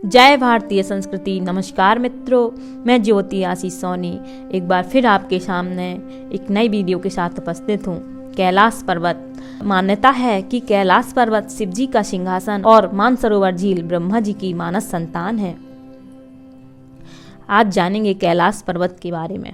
जय भारतीय संस्कृति। नमस्कार मित्रों, मैं ज्योति आशीष सोनी एक बार फिर आपके सामने एक नई वीडियो के साथ उपस्थित हूँ। कैलाश पर्वत। मान्यता है कि कैलाश पर्वत शिव जी का सिंहासन और मानसरोवर झील ब्रह्मा जी की मानस संतान है। आज जानेंगे कैलाश पर्वत के बारे में।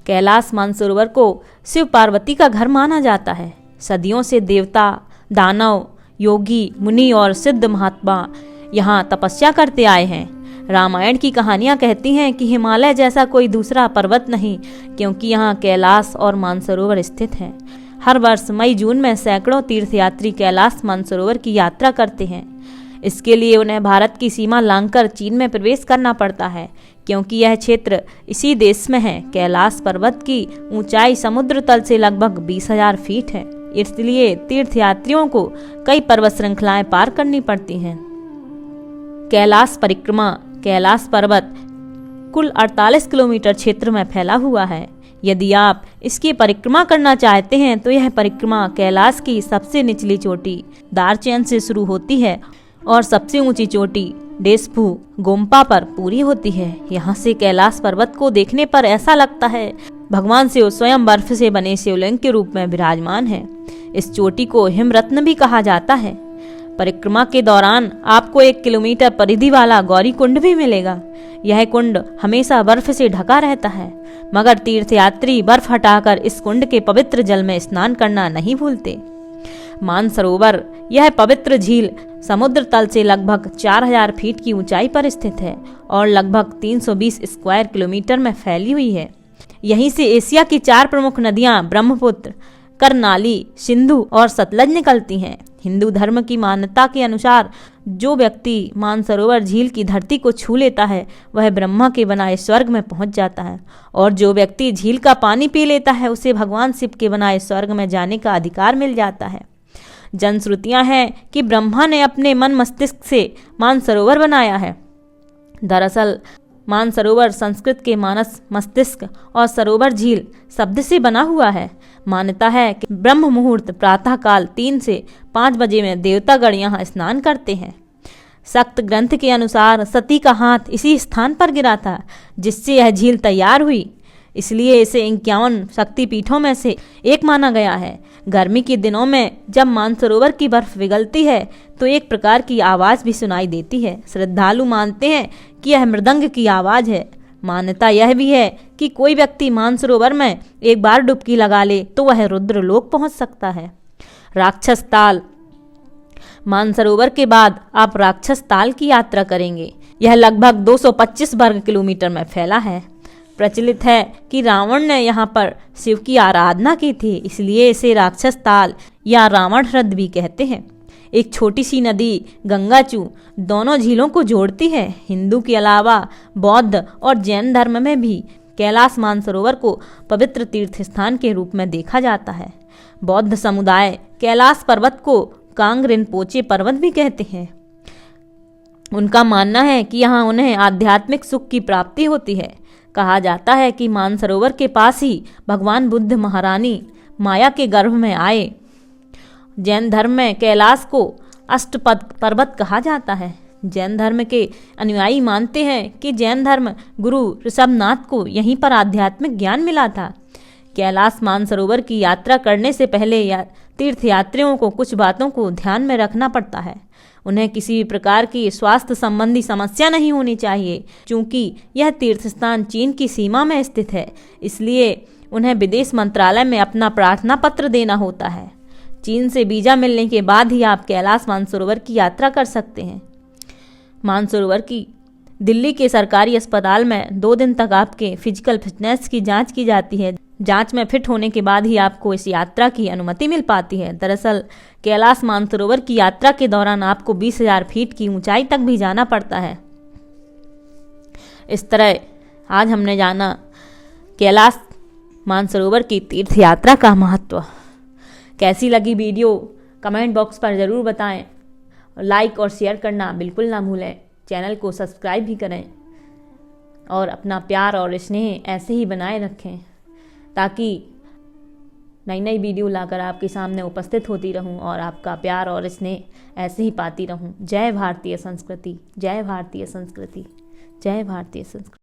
कैलाश मानसरोवर को शिव पार्वती का घर माना जाता है। सदियों से देवता, दानव, योगी, मुनि और सिद्ध महात्मा यहाँ तपस्या करते आए हैं। रामायण की कहानियाँ कहती हैं कि हिमालय जैसा कोई दूसरा पर्वत नहीं, क्योंकि यहाँ कैलाश और मानसरोवर स्थित हैं। हर वर्ष मई जून में सैकड़ों तीर्थयात्री कैलाश मानसरोवर की यात्रा करते हैं। इसके लिए उन्हें भारत की सीमा लांघकर चीन में प्रवेश करना पड़ता है, क्योंकि यह क्षेत्र इसी देश में है। कैलाश पर्वत की ऊंचाई समुद्र तल से लगभग 20,000 फीट है, इसलिए तीर्थयात्रियों को कई पर्वत श्रृंखलाएं पार करनी पड़ती हैं। कैलाश परिक्रमा। कैलाश पर्वत कुल 48 किलोमीटर क्षेत्र में फैला हुआ है। यदि आप इसकी परिक्रमा करना चाहते हैं तो यह परिक्रमा कैलाश की सबसे निचली चोटी दारचैन से शुरू होती है और सबसे ऊंची चोटी डेस्पू गोम्पा पर पूरी होती है। यहाँ से कैलाश पर्वत को देखने पर ऐसा लगता है भगवान शिव स्वयं बर्फ से बने शिवलिंग के रूप में विराजमान है। इस चोटी को हिमरत्न भी कहा जाता है। परिक्रमा के दौरान आपको 1 किलोमीटर परिधि वाला गौरी कुंड भी मिलेगा। यह कुंड हमेशा बर्फ से ढका रहता है, मगर तीर्थयात्री बर्फ हटाकर इस कुंड के पवित्र जल में स्नान करना नहीं भूलते। मानसरोवर। यह पवित्र झील समुद्र तल से लगभग 4,000 फीट की ऊंचाई पर स्थित है और लगभग 320 स्क्वायर किलोमीटर में फैली हुई है। यहीं से एशिया की 4 प्रमुख नदियां ब्रह्मपुत्र, करनाली, सिंधु और सतलज निकलती हैं। हिंदू धर्म की मान्यता के अनुसार जो व्यक्ति मानसरोवर झील की धरती को छू लेता है वह ब्रह्मा के बनाए स्वर्ग में पहुंच जाता है, और जो व्यक्ति झील का पानी पी लेता है उसे भगवान शिव के बनाए स्वर्ग में जाने का अधिकार मिल जाता है। जनश्रुतियां हैं कि ब्रह्मा ने अपने मन मस्तिष्क से मानसरोवर बनाया है। दरअसल मानसरोवर संस्कृत के मानस मस्तिष्क और सरोवर झील शब्द से बना हुआ है। मान्यता है कि ब्रह्म मुहूर्त प्रातः काल 3 से 5 बजे में देवतागण यहाँ स्नान करते हैं। सक्त ग्रंथ के अनुसार सती का हाथ इसी स्थान पर गिरा था, जिससे यह झील तैयार हुई, इसलिए इसे 51 शक्तिपीठों में से एक माना गया है। गर्मी के दिनों में जब मानसरोवर की बर्फ पिघलती है तो एक प्रकार की आवाज़ भी सुनाई देती है। श्रद्धालु मानते हैं कि यह मृदंग की आवाज़ है। मान्यता यह भी है कि कोई व्यक्ति मानसरोवर में एक बार डुबकी लगा ले तो वह रुद्रलोक पहुंच सकता है। राक्षस ताल। मानसरोवर के बाद आप राक्षस ताल की यात्रा करेंगे। यह लगभग 225 वर्ग किलोमीटर में फैला है। प्रचलित है कि रावण ने यहाँ पर शिव की आराधना की थी, इसलिए इसे राक्षस ताल या रावण ह्रद भी कहते हैं। एक छोटी सी नदी गंगाचू दोनों झीलों को जोड़ती है। हिंदू के अलावा बौद्ध और जैन धर्म में भी कैलाश मानसरोवर को पवित्र तीर्थ स्थान के रूप में देखा जाता है। बौद्ध समुदाय कैलाश पर्वत को कांग रिनपोचे पर्वत भी कहते हैं। उनका मानना है कि यहाँ उन्हें आध्यात्मिक सुख की प्राप्ति होती है। कहा जाता है कि मानसरोवर के पास ही भगवान बुद्ध महारानी माया के गर्भ में आए। जैन धर्म में कैलाश को अष्टपद पर्वत कहा जाता है। जैन धर्म के अनुयायी मानते हैं कि जैन धर्म गुरु ऋषभनाथ को यहीं पर आध्यात्मिक ज्ञान मिला था। कैलाश मानसरोवर की यात्रा करने से पहले तीर्थयात्रियों को कुछ बातों को ध्यान में रखना पड़ता है। उन्हें किसी भी प्रकार की स्वास्थ्य संबंधी समस्या नहीं होनी चाहिए। चूँकि यह तीर्थ स्थान चीन की सीमा में स्थित है, इसलिए उन्हें विदेश मंत्रालय में अपना प्रार्थना पत्र देना होता है। चीन से वीज़ा मिलने के बाद ही आप कैलाश मानसरोवर की यात्रा कर सकते हैं। मानसरोवर की दिल्ली के सरकारी अस्पताल में 2 दिन तक आपके फिजिकल फिटनेस की जांच की जाती है। जांच में फिट होने के बाद ही आपको इस यात्रा की अनुमति मिल पाती है। दरअसल कैलाश मानसरोवर की यात्रा के दौरान आपको 20,000 फीट की ऊंचाई तक भी जाना पड़ता है। इस तरह आज हमने जाना कैलाश मानसरोवर की तीर्थ यात्रा का महत्व। कैसी लगी वीडियो कमेंट बॉक्स पर ज़रूर बताएं। लाइक और शेयर करना बिल्कुल ना भूलें। चैनल को सब्सक्राइब भी करें और अपना प्यार और स्नेह ऐसे ही बनाए रखें, ताकि नई नई वीडियो लाकर आपके सामने उपस्थित होती रहूं और आपका प्यार और स्नेह ऐसे ही पाती रहूं। जय भारतीय संस्कृति, जय भारतीय संस्कृति, जय भारतीय संस्कृति।